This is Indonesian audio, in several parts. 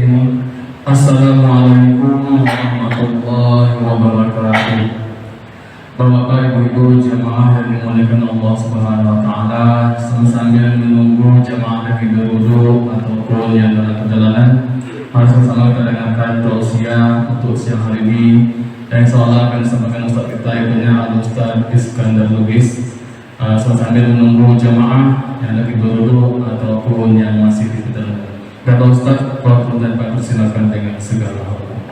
Bismillahirrahmanirrahim. Assalamualaikum warahmatullahi wabarakatuh. Bapak Ibu jamaah yang dimuliakan Allah Subhanahu wa taala, sambil menunggu jamaah yang duduk ataupun yang dalam perjalanan, mari sama kita dengarkan tausiah untuk siang hari ini dan insyaallah akan disampaikan Ustaz kita yaitu Ustaz Iskandar Lubis. Sambil menunggu jamaah yang lagi duduk ataupun yang masih di perjalanan. Kata Ustaz, Bapak dan Pak persilakan dengan segala hormat.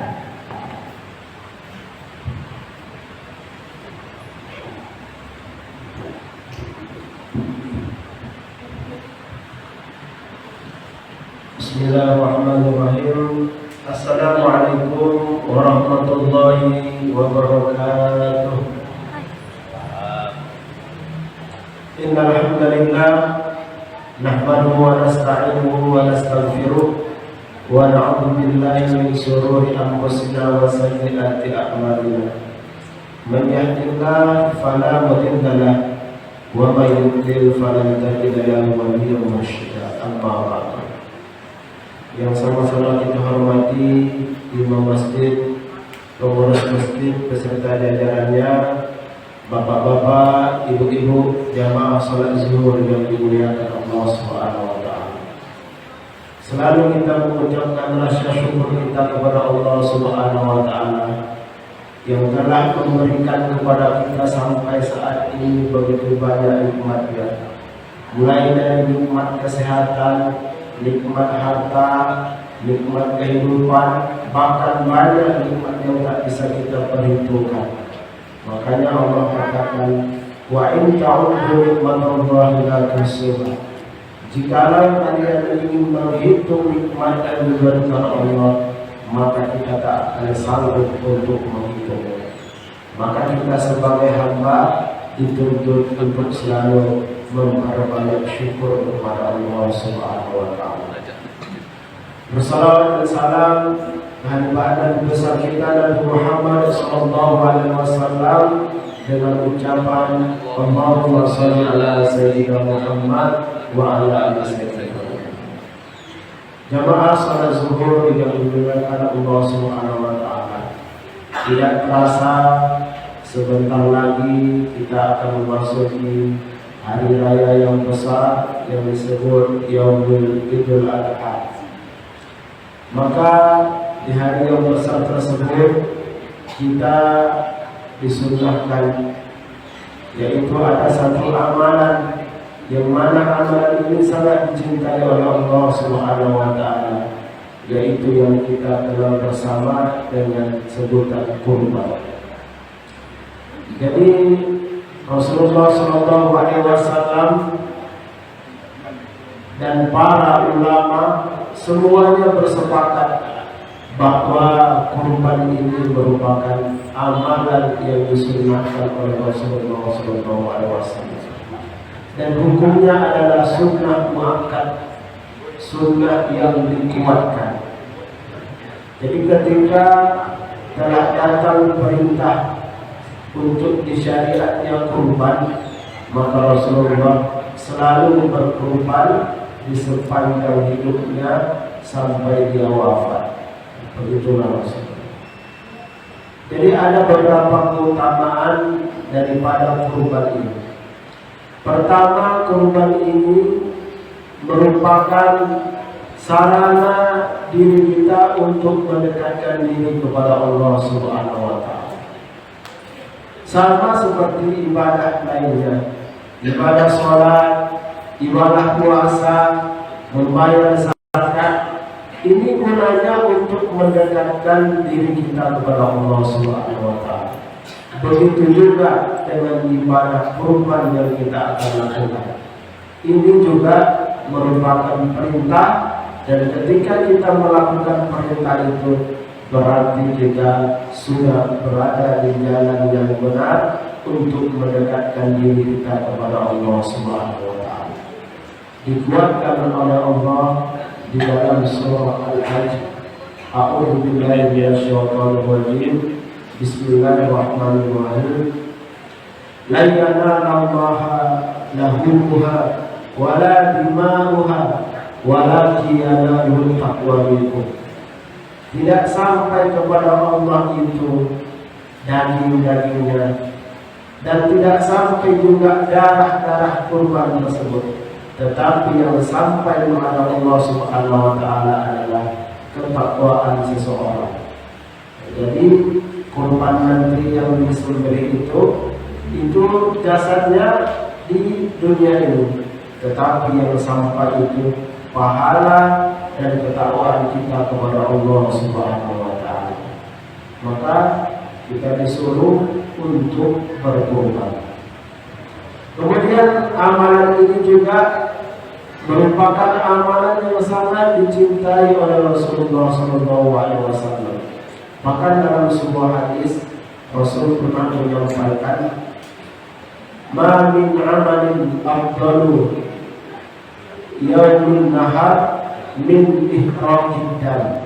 Bismillahirrahmanirrahim. Assalamualaikum warahmatullahi wabarakatuh. Innal hamdalillah nahmaduhu wa nasta'inuhu wa nastaghfiruh wa na'udzu billahi min shururi anfusina wa sayyiati a'malina. Man yahdihillahu fala mudilla lahu wa man yudlil falan tajida lahu waliyyan mursyida. Amma ba'du. Yang sama-sama kita hormati imam masjid, pengurus masjid beserta jajarannya, bapak-bapak, ibu-ibu, jamaah salat zuhur yang dimuliakan Allah Subhanahu wa taala. Selalu kita mengucapkan rasa syukur kita kepada Allah Subhanahu wa taala yang telah memberikan kepada kita sampai saat ini begitu banyak nikmatnya. Mulai dari nikmat kesehatan, nikmat harta, nikmat kehidupan, bahkan banyak nikmat yang tak bisa kita perhitungkan. Makanya Allah katakan, wa in ta'udhu nikmatallahi la tuhsuha. Jikalau kalian ingin menghitung nikmat yang diberikan Allah, maka kita tak akan sanggup untuk menghitungnya. Maka kita sebagai hamba dituntut untuk selalu memperbanyak syukur kepada Allah Subhanahu wa taala. Bersalawat dan salam dan badan besar kita Nabi Muhammad sallallahu alaihi wasallam dengan ucapan Allahumma shalli ala sayyidina Muhammad wa ala ali sayyidina Muhammad. Jamaah salat zuhur yang dimuliakan Allah Subhanahu wa taala. Tidak terasa sebentar lagi kita akan memasuki hari raya yang besar yang disebut Yaumul Idul Adha. Maka di hari yang besar tersebut kita disunnahkan, yaitu ada satu amalan yang mana amalan ini sangat dicintai oleh Allah Subhanahu wa taala, yaitu yang kita kenal bersama dengan sebutan kurban. Jadi Rasulullah SAW dan para ulama semuanya bersepakat bahwa kurban ini merupakan amalan yang disunnahkan oleh Rasulullah SAW dan hukumnya adalah sunnah muakkad, sunnah yang dikuatkan. Jadi ketika telah datang perintah untuk disyariatnya kurban, maka Rasulullah selalu berkurban di sepanjang hidupnya sampai dia wafat. Begitulah Rasulullah. Jadi ada beberapa keutamaan daripada kurban ini. Pertama, kurban ini merupakan sarana diri kita untuk mendekatkan diri kepada Allah Subhanahu wa taala. Sama seperti ibadah lainnya, ibadah sholat, ibadah puasa, membayar zakat, ini gunanya untuk mendekatkan diri kita kepada Allah Subhanahu wa taala. Begitu juga dengan ibadah kurban yang kita akan lakukan. Ini juga merupakan perintah, dan ketika kita melakukan perintah itu berarti kita sudah berada di jalan yang benar untuk mendekatkan diri kita kepada Allah Subhanahu wa taala. Dikuatkan oleh Allah di dalam surah Al-Hajj. A'udzu billahi minasyaitonir rajim. Bismillahirrahmanirrahim. La yanalallaha lahumuha wala dima'uha walakin yanaluhu taqwa minkum. tidak sampai kepada Allah itu daging-dagingnya, dan tidak sampai juga darah-darah kurban tersebut, tetapi yang sampai kepada Allah Subhanahu wa taala adalah ketakwaan seseorang. Jadi kurban nanti yang disembelih itu jasadnya di dunia ini, tetapi yang sampai itu pahala dan ketakwaan kita kepada Allah Subhanahu wa taala. Maka kita disuruh untuk berkurban. Kemudian amalan ini juga merupakan amalan yang sangat dicintai oleh Rasulullah SAW. Bahkan dalam sebuah hadis Rasul pernah menyampaikan, "Ma min amalin afdalu yaumul nahar min ihraqid dam."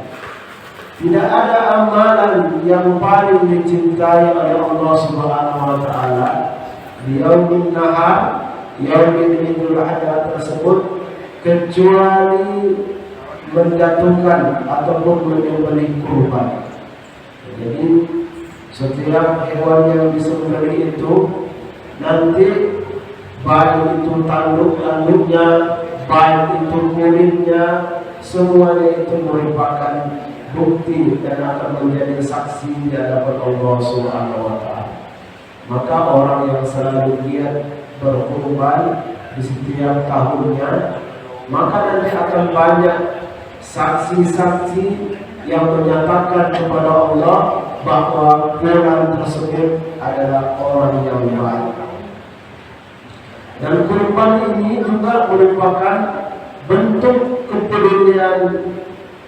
Tidak ada amalan yang paling dicintai oleh Allah Subhanahu wa taala di yaumul nahar, yaumul idul adha tersebut, kecuali menjatuhkan ataupun menyembelih kurban. Jadi setiap hewan yang disembelih itu nanti baik itu tanduk-tanduknya, baik itu kulitnya, semuanya itu merupakan bukti dan akan menjadi saksi di hadapan Allah Subhanahu wa taala. Maka orang yang selalu giat berkurban di setiap tahunnya, maka nanti akan banyak saksi-saksi yang menyatakan kepada Allah bahwa fulan tersebut adalah orang yang baik. Dan kurban ini juga merupakan bentuk kepedulian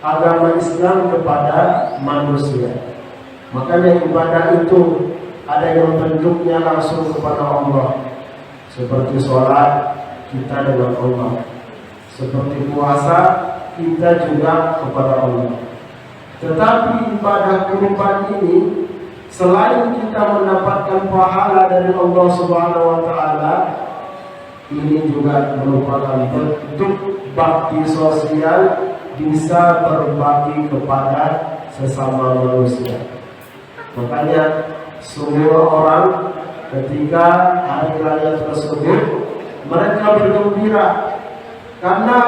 agama Islam kepada manusia. Makanya ibadah itu ada yang bentuknya langsung kepada Allah, seperti sholat kita dengan Allah, seperti puasa kita juga kepada Allah. Tetapi ibadah kurban ini, selain kita mendapatkan pahala dari Allah Subhanahu wa taala, ini juga merupakan bentuk bakti sosial, bisa berbagi kepada sesama manusia. Makanya semua orang ketika hari raya tersebut mereka bergembira karena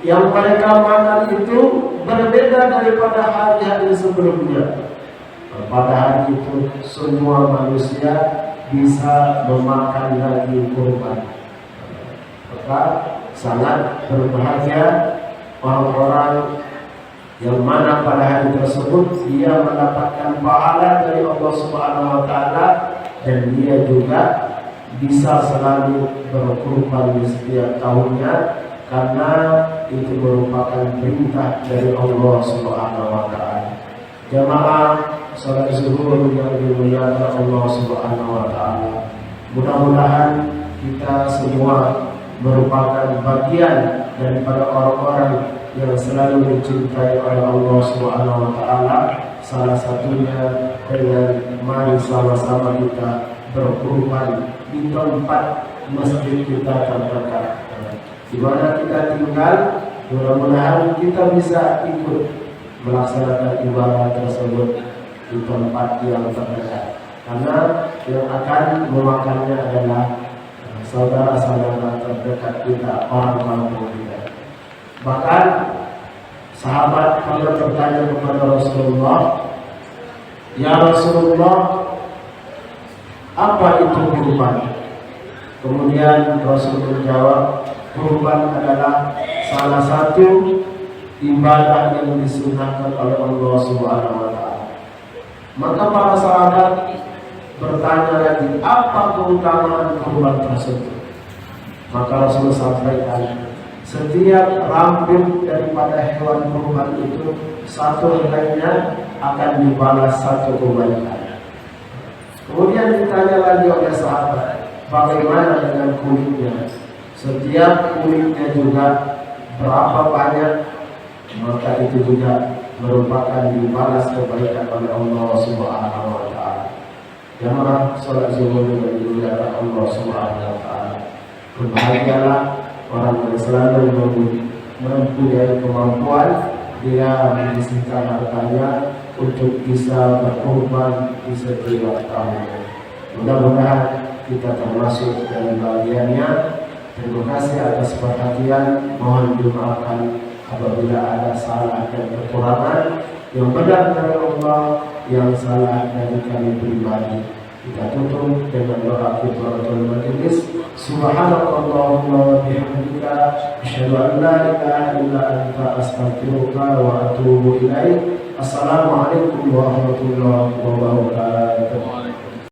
yang mereka makan itu berbeda daripada hari-hari sebelumnya. Pada hari itu semua manusia bisa memakan daging kurban. Maka sangat berbahagia orang-orang yang mana pada hari tersebut dia mendapatkan pahala dari Allah Subhanahu wa taala, dan dia juga bisa selalu berkurban di setiap tahunnya, karena itu merupakan perintah dari Allah Subhanahu wa taala. Jamaah salat zuhur yang dimuliakan Allah Subhanahu wa taala, mudah-mudahan kita semua merupakan bagian daripada orang-orang yang selalu dicintai oleh Allah Subhanahu wa taala. Salah satunya dengan mari sama-sama kita berkurban di tempat masjid kita terdekat di mana kita tinggal. Mudah-mudahan kita bisa ikut melaksanakan ibadah tersebut di tempat yang terdekat, karena yang akan memakannya adalah saudara-saudara terdekat kita, orang kampung kita. Bahkan sahabat pernah bertanya kepada Rasulullah, "Ya Rasulullah, apa itu kurban?" Kemudian Rasul menjawab, kurban adalah salah satu ibadah yang disunahkan oleh Allah Subhanahu wa taala. Maka para sahabat bertanya lagi, apa keutamaan kurban tersebut? Maka Rasul sampaikan, setiap rambut daripada hewan kurban itu satu helainya akan dibalas satu kebaikan. Kemudian ditanya lagi oleh sahabat, bagaimana dengan kulitnya? Setiap kulitnya juga berapa banyak? Maka itu juga merupakan dibalas kebaikan oleh Allah Subhanahu wa taala. Jamaah salat zuhur yang dimuliakan Allah Subhanahu wa taala, berbahagialah orang yang selalu mempunyai kemampuan dia menyisihkan hartanya untuk bisa berkorban di setiap tahun. Mudah-mudahan kita termasuk dari bagiannya. Terima kasih atas perhatian. Mohon dimaafkan apabila ada salah dan kekurangan. Yang benar dari Allah, yang salah dari kami pribadi. Kita tutup dengan doa kifaratul majelis. Subhanakallahumma wa bihamdika asyhadu an la ilaha illa anta astaghfiruka wa atubu ilaik. Assalamualaikum warahmatullahi wabarakatuh.